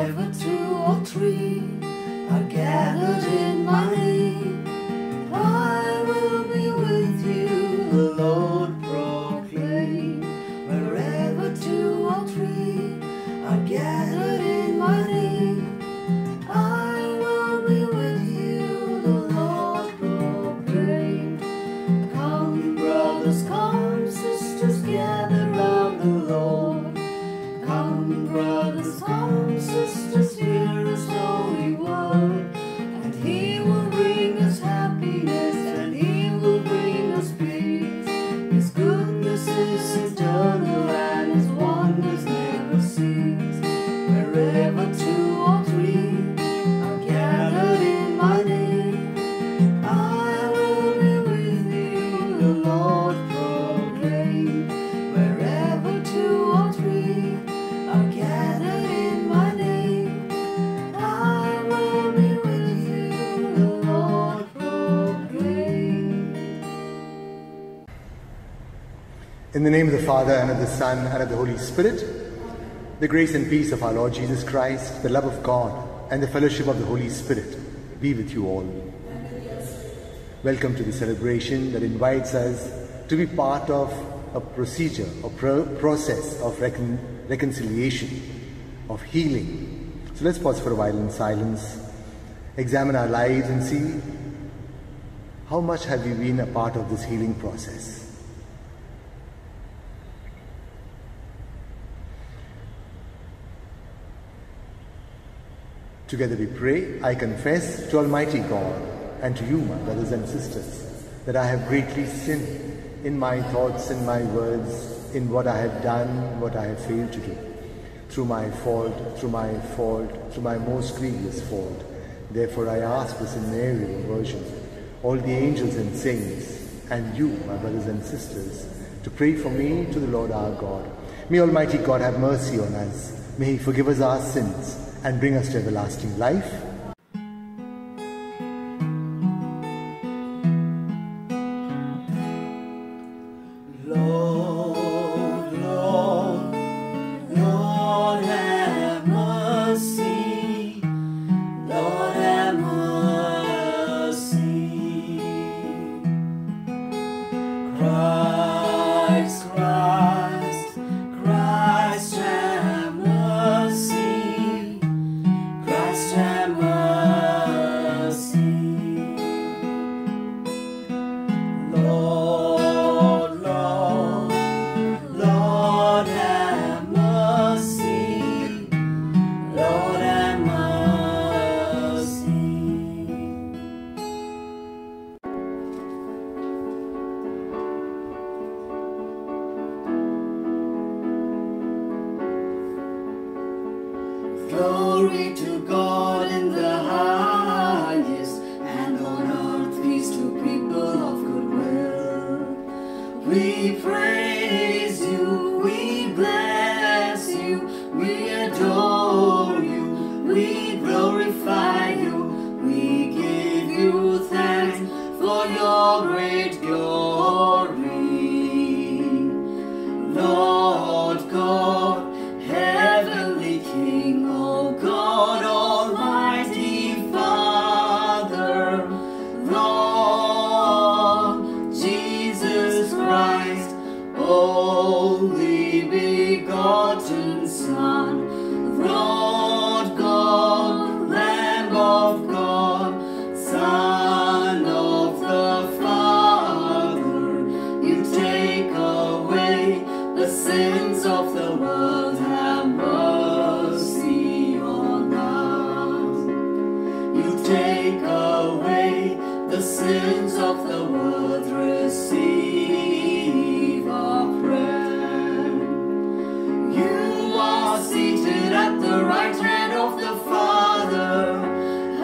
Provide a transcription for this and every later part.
Wherever two or three are gathered in my name, I will be with you, the Lord proclaim. Wherever two or three are gathered in my name, I will be with you, the Lord proclaim. Come brothers, come sisters, gather round the Lord. Come brothers, come sisters, hear His holy word, and He will bring us happiness, and He will bring us peace. His goodness is eternal, and His wonders never cease. Wherever two or three are gathered in my name, I will be with you, the Lord proclaim. Wherever two or three are gathered in my name, I will be with you, the Lord proclaim. In the name of the Father, and of the Son, and of the Holy Spirit, the grace and peace of our Lord Jesus Christ, the love of God, and the fellowship of the Holy Spirit be with you all. Welcome to the celebration that invites us to be part of a procedure or process of reconciliation, of healing. So let's pause for a while in silence, examine our lives and see how much have we been a part of this healing process. Together we pray. I confess to Almighty God and to you, my brothers and sisters, that I have greatly sinned in my thoughts, in my words, in what I have done, what I have failed to do. Through my fault, through my most grievous fault. Therefore I ask this in Mary, Virgin, all the angels and saints, and you, my brothers and sisters, to pray for me to the Lord our God. May Almighty God have mercy on us. May He forgive us our sins and bring us to everlasting life. Lord, Lord, Lord have mercy. Lord have mercy. Christ, Christ, Christ have mercy. Christ have mercy. Lord, Lord, Lord have mercy. Lord have mercy. Glory to God in the highest, and on earth peace to people of good will. We praise you, we bless you, we adore you, we glorify you, we give you thanks for your great glory. Lord God, heavenly King, O God, Almighty Father, Lord Jesus Christ, only begotten Son, Lord God, Lamb of God, Son of the Father, you take away the sins of the world, have mercy on us. You take away the sins of the world, receive our prayer. You are seated at the right hand of the Father,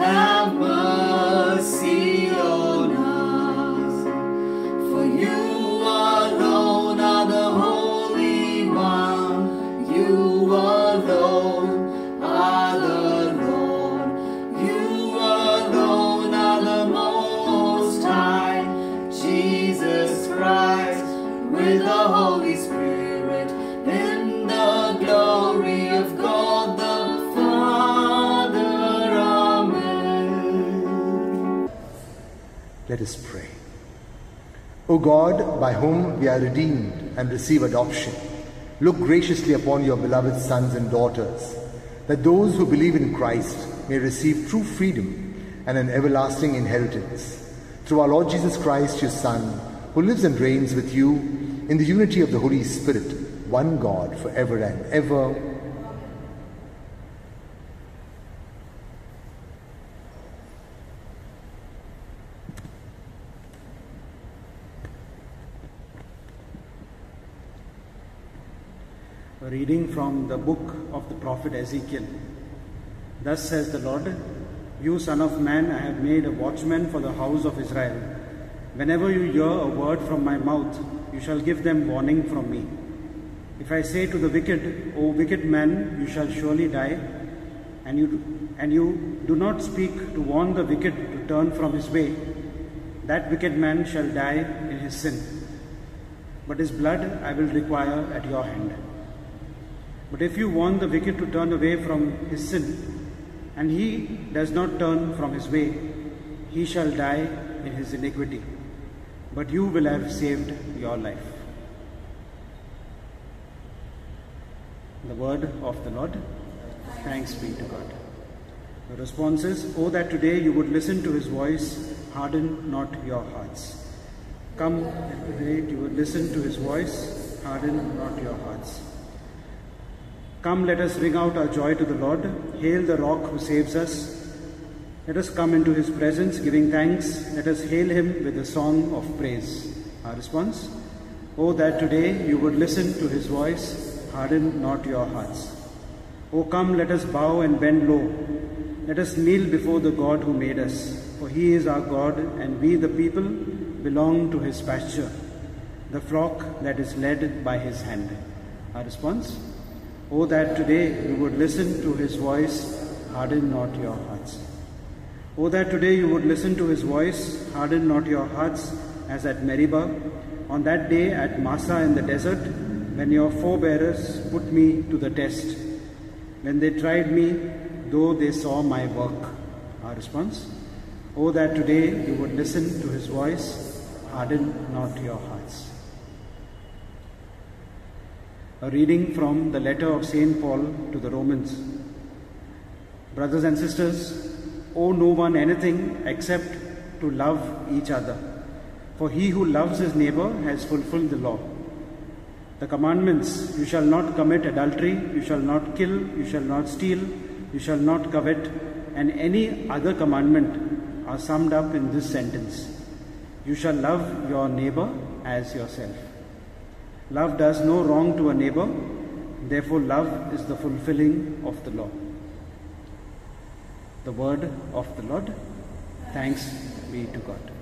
have mercy on us. For you alone are the Holy One, you alone are the Lord, you alone are the Most High, Jesus Christ. Let us pray. O God, by whom we are redeemed and receive adoption, look graciously upon your beloved sons and daughters, that those who believe in Christ may receive true freedom and an everlasting inheritance. Through our Lord Jesus Christ, your Son, who lives and reigns with you in the unity of the Holy Spirit, one God, forever and ever. A reading from the book of the prophet Ezekiel. Thus says the Lord, You son of man, I have made a watchman for the house of Israel. Whenever you hear a word from my mouth, you shall give them warning from me. If I say to the wicked, O wicked man, you shall surely die, and you do not speak to warn the wicked to turn from his way, that wicked man shall die in his sin. But his blood I will require at your hand. But if you warn the wicked to turn away from his sin, and he does not turn from his way, he shall die in his iniquity, but you will have saved your life. The word of the Lord. Thanks be to God. The response is, Oh, that today you would listen to his voice, harden not your hearts. Come, that today you would listen to his voice, harden not your hearts. Come, let us ring out our joy to the Lord. Hail the rock who saves us. Let us come into his presence, giving thanks. Let us hail him with a song of praise. Our response, Oh, that today you would listen to his voice, harden not your hearts. Oh, come, let us bow and bend low. Let us kneel before the God who made us. For he is our God, and we, the people, belong to his pasture, the flock that is led by his hand. Our response, Oh, that today you would listen to his voice, harden not your hearts. Oh, that today you would listen to his voice, harden not your hearts, as at Meribah, on that day at Massa in the desert, when your forebears put me to the test, when they tried me, though they saw my work. Our response, Oh, that today you would listen to his voice, harden not your hearts. A reading from the letter of St. Paul to the Romans. Brothers and sisters, owe no one anything except to love each other. For he who loves his neighbor has fulfilled the law. The commandments, you shall not commit adultery, you shall not kill, you shall not steal, you shall not covet, and any other commandment are summed up in this sentence: you shall love your neighbor as yourself. Love does no wrong to a neighbor, therefore love is the fulfilling of the law. The word of the Lord. Thanks be to God.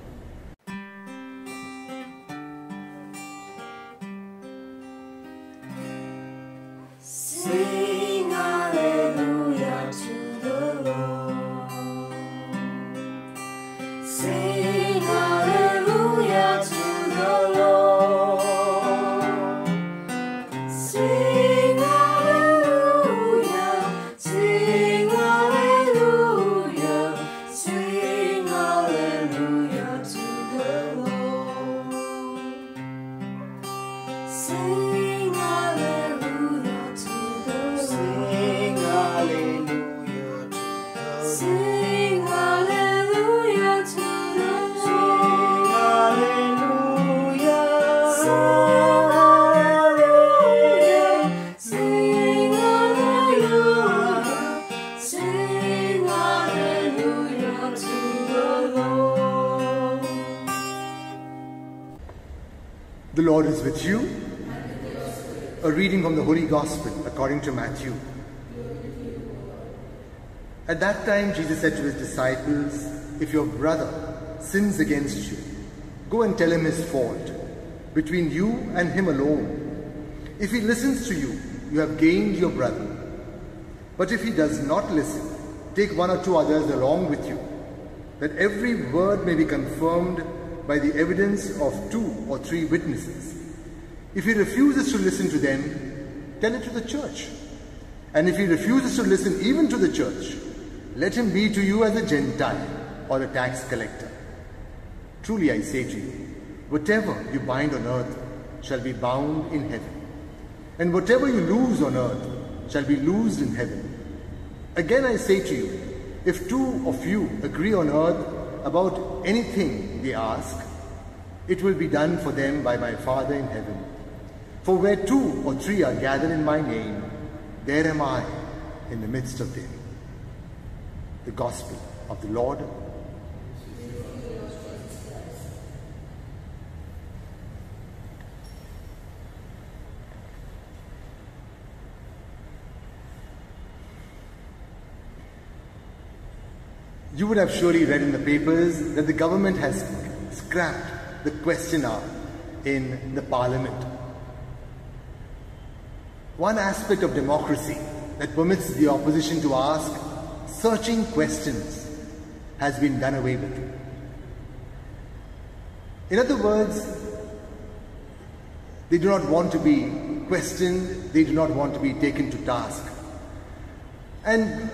Sing hallelujah to the Lord. Sing hallelujah to the Lord. Sing hallelujah, sing hallelujah, sing hallelujah to the Lord. Sing hallelujah to the Sing hallelujah to Sing hallelujah to the Sing hallelujah. Sing hallelujah, sing hallelujah to the Lord. The Lord is with you. A reading from the Holy Gospel according to Matthew. At that time Jesus said to his disciples, If your brother sins against you, go and tell him his fault, between you and him alone. If he listens to you, you have gained your brother. But if he does not listen, take one or two others along with you, that every word may be confirmed by the evidence of 2 or 3 witnesses. If he refuses to listen to them, tell it to the church. And if he refuses to listen even to the church, let him be to you as a Gentile or a tax collector. Truly I say to you, whatever you bind on earth shall be bound in heaven, and whatever you loose on earth shall be loosed in heaven. Again I say to you, if two of you agree on earth about anything they ask, it will be done for them by my Father in heaven. For where 2 or 3 are gathered in my name, there am I in the midst of them. The Gospel of the Lord. You would have surely read in the papers that the government has scrapped the question hour in the parliament. One aspect of democracy that permits the opposition to ask searching questions has been done away with. In other words, they do not want to be questioned, they do not want to be taken to task. And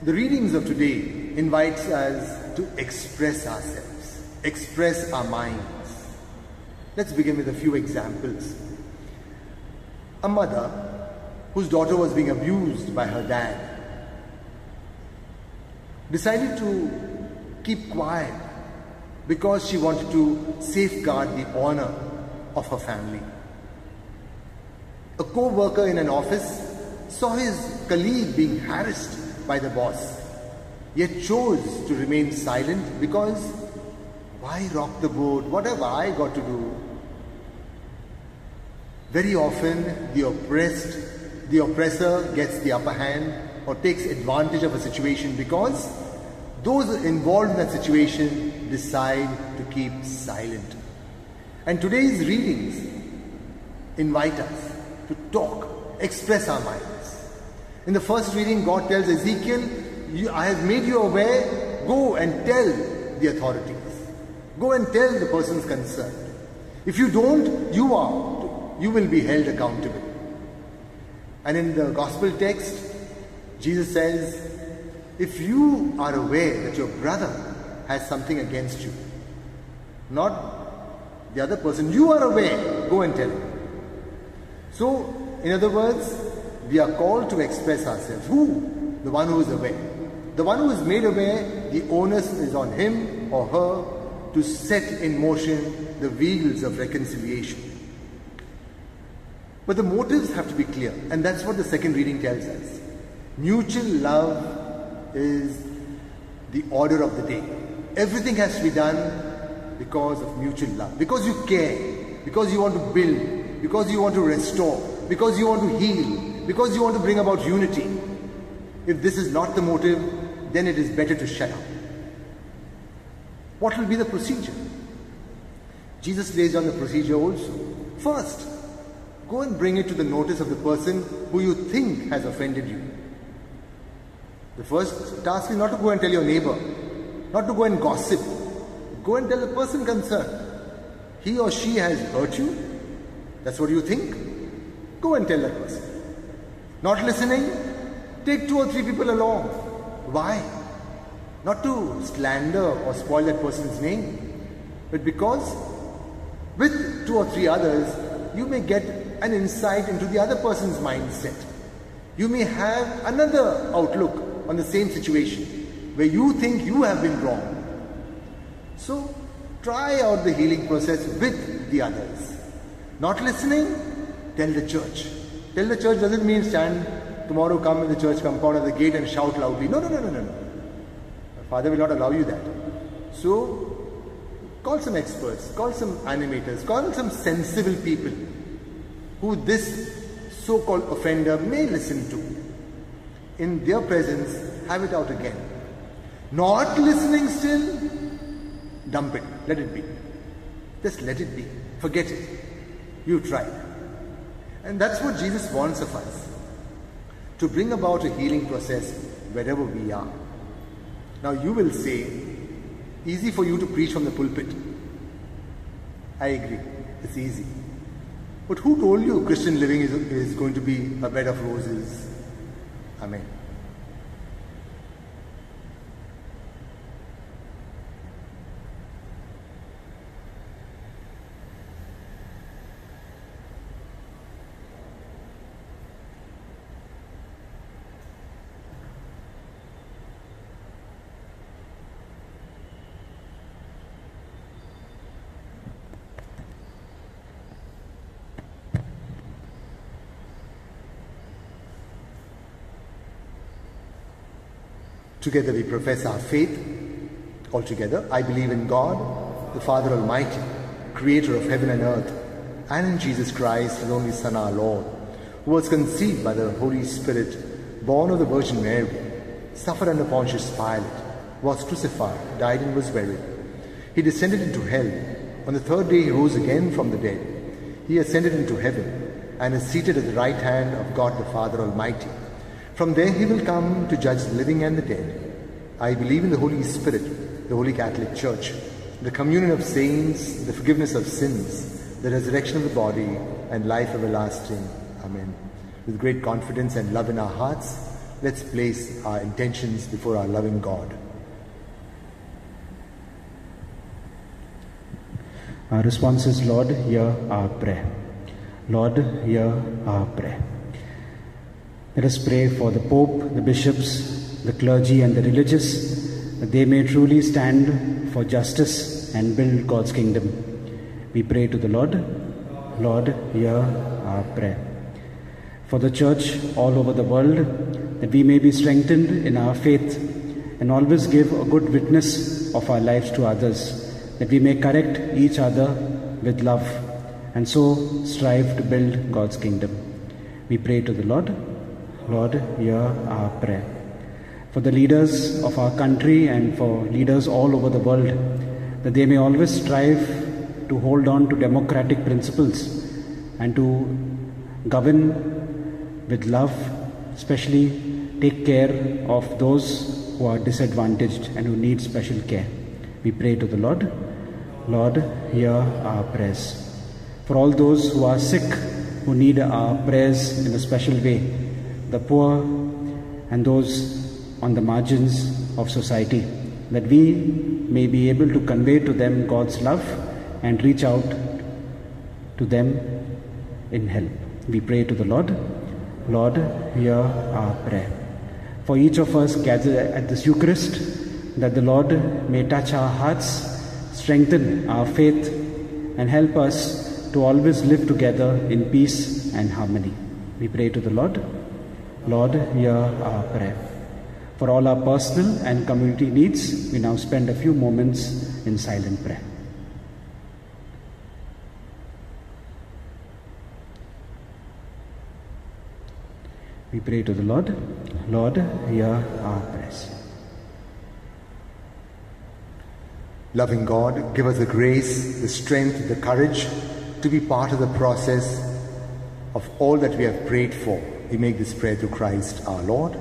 the readings of today invites us to express ourselves, express our minds. Let's begin with a few examples. A mother whose daughter was being abused by her dad decided to keep quiet because she wanted to safeguard the honor of her family. A co-worker in an office saw his colleague being harassed by the boss, yet chose to remain silent because why rock the boat? What have I got to do? Very often the oppressor gets the upper hand or takes advantage of a situation because those involved in that situation decide to keep silent. And today's readings invite us to talk, express our minds. In the first reading, God tells Ezekiel, I have made you aware, go and tell the authorities. Go and tell the persons concerned. If you don't, you will be held accountable. And in the gospel text, Jesus says, if you are aware that your brother has something against you, not the other person, you are aware, go and tell him. So, in other words, we are called to express ourselves. Who? The one who is aware. The one who is made aware, the onus is on him or her to set in motion the wheels of reconciliation. But the motives have to be clear, and that's what the second reading tells us. Mutual love is the order of the day. Everything has to be done because of mutual love, because you care, because you want to build, because you want to restore, because you want to heal, because you want to bring about unity. If this is not the motive, then it is better to shut up. What will be the procedure? Jesus lays down the procedure also. First, go and bring it to the notice of the person who you think has offended you. The first task is not to go and tell your neighbor, not to go and gossip. Go and tell the person concerned. He or she has hurt you. That's what you think. Go and tell that person. Not listening? Take 2 or 3 people along. Why? Not to slander or spoil that person's name, but because with 2 or 3 others, you may get an insight into the other person's mindset. You may have another outlook on the same situation where you think you have been wrong. So try out the healing process with the others. Not listening? Tell the church. Tell the church doesn't mean stand tomorrow, come in the church compound at the gate and shout loudly. No. Father will not allow you that. So call some experts, call some animators, call some sensible people who this so-called offender may listen to. In their presence, have it out again. Not listening still, dump it, let it be. Just let it be, forget it. You tried. And that's what Jesus wants of us, to bring about a healing process wherever we are. Now you will say, easy for you to preach from the pulpit. I agree, it's easy. But who told you Christian living is going to be a bed of roses? Amen. Together we profess our faith. Altogether, I believe in God, the Father Almighty, creator of heaven and earth, and in Jesus Christ, his only Son, our Lord, who was conceived by the Holy Spirit, born of the Virgin Mary, suffered under Pontius Pilate, was crucified, died and was buried. He descended into hell. On the third day he rose again from the dead. He ascended into heaven and is seated at the right hand of God the Father Almighty. From there he will come to judge the living and the dead. I believe in the Holy Spirit, the Holy Catholic Church, the communion of saints, the forgiveness of sins, the resurrection of the body, and life everlasting. Amen. With great confidence and love in our hearts, let's place our intentions before our loving God. Our response is, Lord, hear our prayer. Lord, hear our prayer. Let us pray for the Pope, the bishops, the clergy and the religious, that they may truly stand for justice and build God's kingdom. We pray to the Lord. Lord, hear our prayer. For the Church all over the world, that we may be strengthened in our faith and always give a good witness of our lives to others, that we may correct each other with love and so strive to build God's kingdom. We pray to the Lord. Lord, hear our prayer. For the leaders of our country and for leaders all over the world, that they may always strive to hold on to democratic principles and to govern with love, especially take care of those who are disadvantaged and who need special care. We pray to the Lord. Lord, hear our prayers. For all those who are sick, who need our prayers in a special way, the poor and those on the margins of society, that we may be able to convey to them God's love and reach out to them in help. We pray to the Lord. Lord, hear our prayer. For each of us gathered at this Eucharist, that the Lord may touch our hearts, strengthen our faith, and help us to always live together in peace and harmony. We pray to the Lord. Lord, hear our prayer. For all our personal and community needs, we now spend a few moments in silent prayer. We pray to the Lord. Lord, hear our prayers. Loving God, give us the grace, the strength, the courage to be part of the process of all that we have prayed for. We make this prayer through Christ our Lord.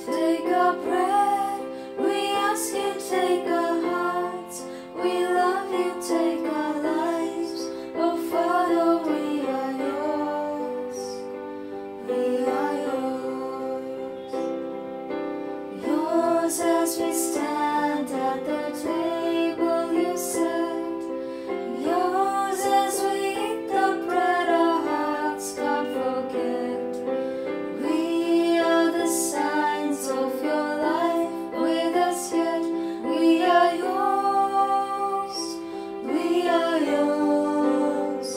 Take our bread, we ask you, take our hearts. We love you, take our lives. Oh Father, we are yours. We are yours. Yours as we stand at the table you set. Yours as we eat the bread our hearts can't forget. We are the signs of your life with us yet. We are yours. We are yours.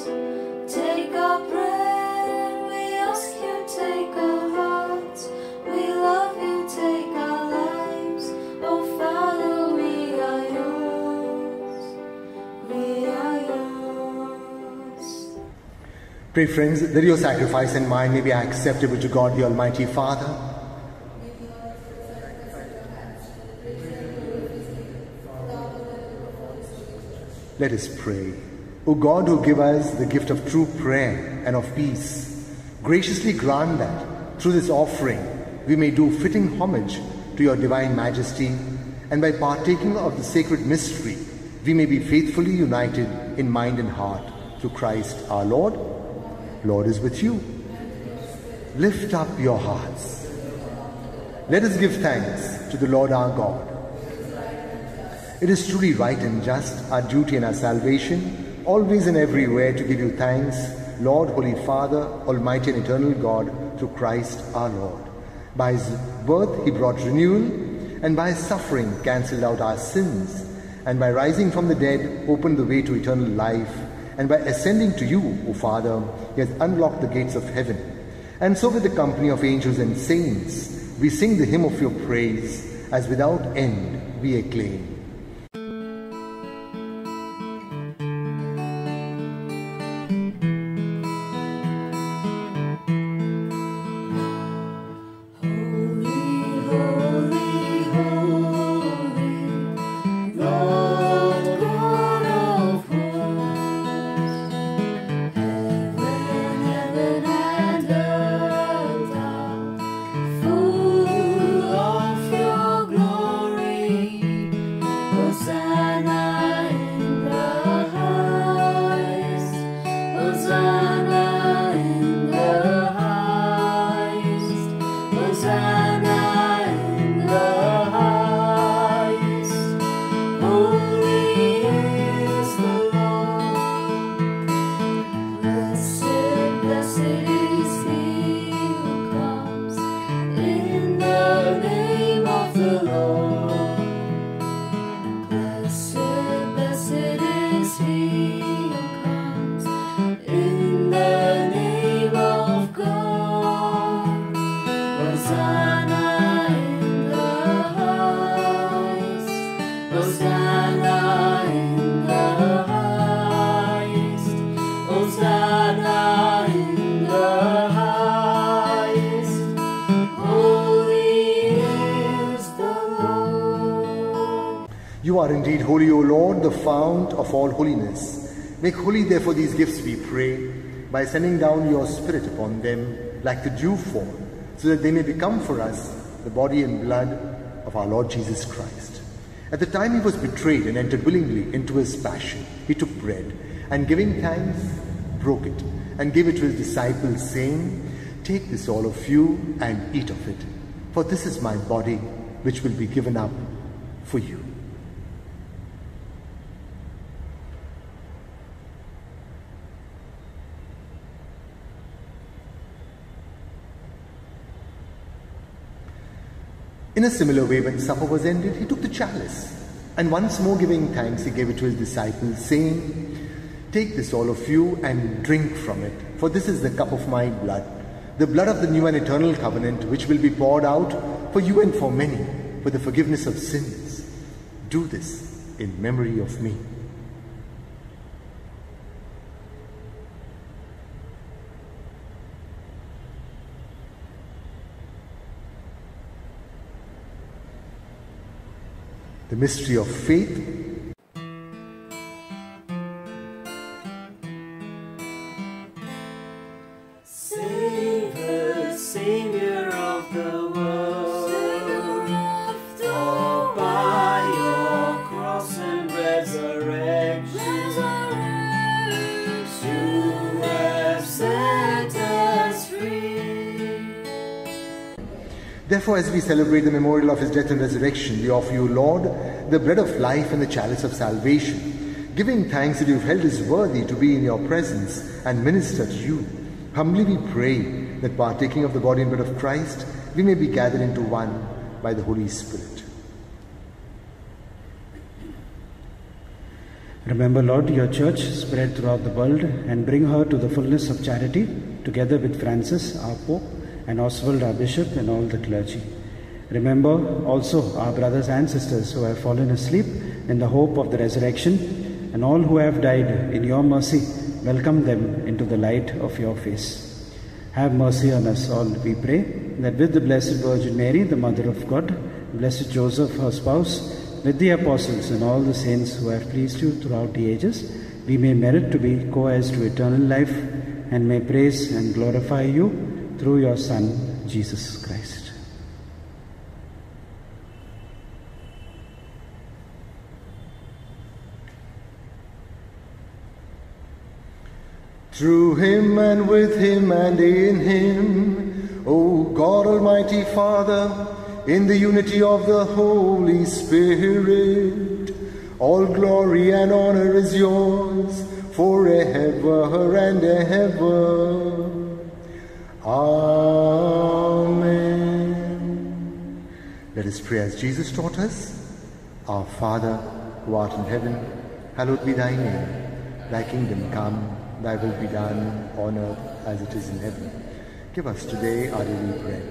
Take our bread, we ask you, take our hearts. We love you, take our lives. Oh Father, we are yours. We are yours. Pray, friends, that your sacrifice and mine may be acceptable to God the Almighty Father. Let us pray. O God, who give us the gift of true prayer and of peace, graciously grant that through this offering we may do fitting homage to your divine majesty, and by partaking of the sacred mystery we may be faithfully united in mind and heart through Christ our Lord. Lord is with you. Lift up your hearts. Let us give thanks to the Lord our God. It is truly right and just, our duty and our salvation, always and everywhere to give you thanks, Lord, Holy Father, Almighty and eternal God, through Christ our Lord. By his birth he brought renewal, and by his suffering cancelled out our sins, and by rising from the dead opened the way to eternal life, and by ascending to you, O Father, he has unlocked the gates of heaven. And so with the company of angels and saints, we sing the hymn of your praise, as without end we acclaim. You are indeed holy, O Lord, the fount of all holiness. Make holy, therefore, these gifts, we pray, by sending down your Spirit upon them like the dewfall, so that they may become for us the body and blood of our Lord Jesus Christ. At the time he was betrayed and entered willingly into his passion, he took bread, and giving thanks, broke it, and gave it to his disciples, saying, "Take this, all of you, and eat of it, for this is my body, which will be given up for you." In a similar way, when supper was ended, he took the chalice, and once more giving thanks, he gave it to his disciples, saying, "Take this, all of you, and drink from it, for this is the cup of my blood, the blood of the new and eternal covenant, which will be poured out for you and for many, for the forgiveness of sins. Do this in memory of me." The mystery of faith. Savior, Savior of the world, for by your cross and resurrection, you have set us free. Therefore, as we celebrate the memorial of his death and resurrection, we offer you, Lord, the bread of life and the chalice of salvation, giving thanks that you have held us worthy to be in your presence and minister to you. Humbly we pray that, partaking of the body and blood of Christ, we may be gathered into one by the Holy Spirit. Remember, Lord, your church spread throughout the world, and bring her to the fullness of charity, together with Francis, our Pope, and Oswald, our Bishop, and all the clergy. Remember also our brothers and sisters who have fallen asleep in the hope of the resurrection, and all who have died in your mercy. Welcome them into the light of your face. Have mercy on us all, we pray, that with the Blessed Virgin Mary, the Mother of God, Blessed Joseph, her spouse, with the apostles and all the saints who have pleased you throughout the ages, we may merit to be co-heirs to eternal life, and may praise and glorify you through your Son, Jesus Christ. Through him and with him and in him, O God Almighty Father, in the unity of the Holy Spirit, all glory and honor is yours forever and ever. Amen. Let us pray as Jesus taught us. Our Father, who art in heaven, hallowed be thy name. Thy kingdom come, thy will be done on earth as it is in heaven. Give us today our daily bread,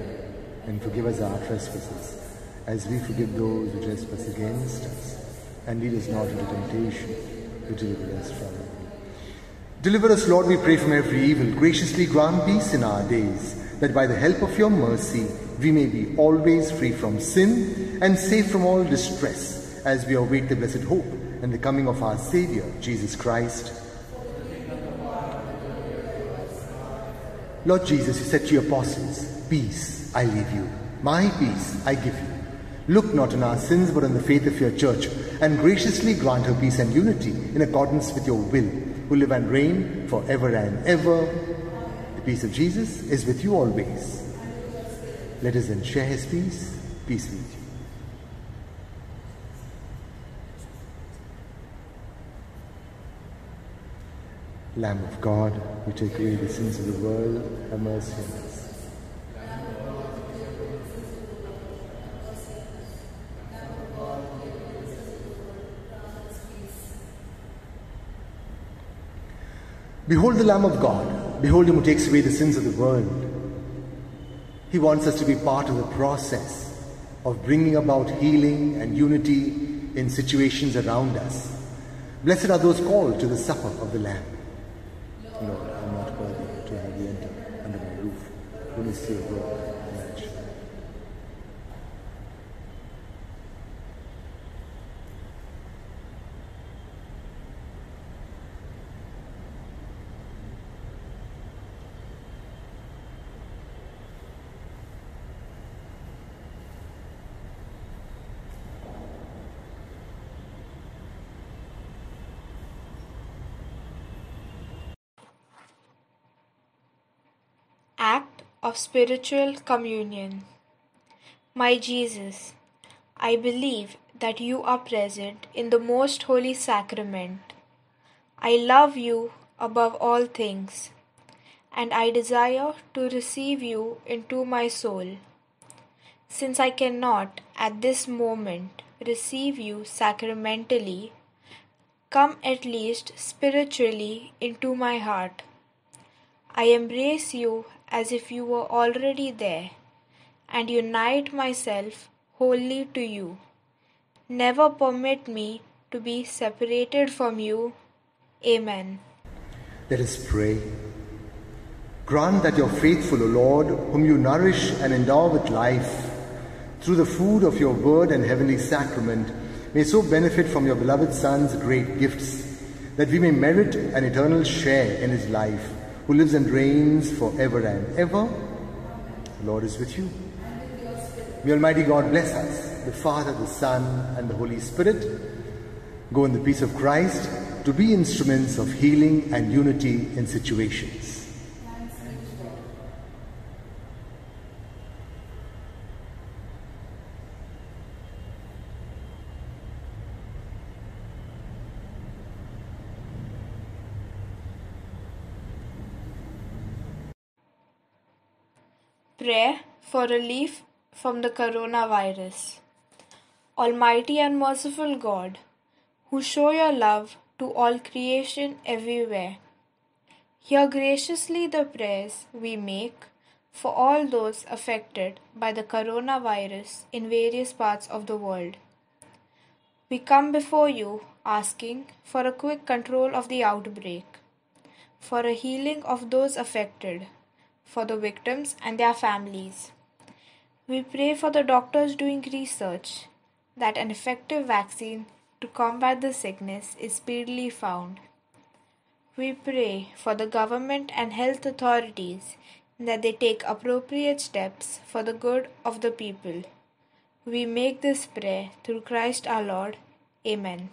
and forgive us our trespasses, as we forgive those who trespass against us. And lead us not into temptation, but deliver us from evil. Deliver us, Lord, we pray, from every evil. Graciously grant peace in our days, that by the help of your mercy we may be always free from sin and safe from all distress, as we await the blessed hope and the coming of our Saviour, Jesus Christ. Lord Jesus, you said to your apostles, peace I leave you, my peace I give you. Look not on our sins, but on the faith of your church, and graciously grant her peace and unity in accordance with your will, who live and reign forever and ever. The peace of Jesus is with you always. Let us then share his peace. Peace be with you. Lamb of God, who take away the sins of the world, have mercy on us. Behold the Lamb of God. Behold him who takes away the sins of the world. He wants us to be part of the process of bringing about healing and unity in situations around us. Blessed are those called to the supper of the Lamb. Lord, I am not worthy to have you enter under my roof. Only say a word, and I shall. Act of Spiritual Communion. My Jesus, I believe that you are present in the most holy sacrament. I love you above all things, and I desire to receive you into my soul. Since I cannot at this moment receive you sacramentally, come at least spiritually into my heart. I embrace you as if you were already there, and unite myself wholly to you. Never permit me to be separated from you. Amen. Let us pray. Grant that your faithful, O Lord, whom you nourish and endow with life, through the food of your word and heavenly sacrament, may so benefit from your beloved Son's great gifts, that we may merit an eternal share in his life, who lives and reigns forever and ever. The Lord is with you. May Almighty God bless us, the Father, the Son, and the Holy Spirit. Go in the peace of Christ to be instruments of healing and unity in situations. Prayer for relief from the coronavirus. Almighty and merciful God, who show your love to all creation everywhere, hear graciously the prayers we make for all those affected by the coronavirus in various parts of the world. We come before you asking for a quick control of the outbreak, for a healing of those affected, for the victims and their families. We pray for the doctors doing research that an effective vaccine to combat the sickness is speedily found. We pray for the government and health authorities that they take appropriate steps for the good of the people. We make this prayer through Christ our Lord. Amen.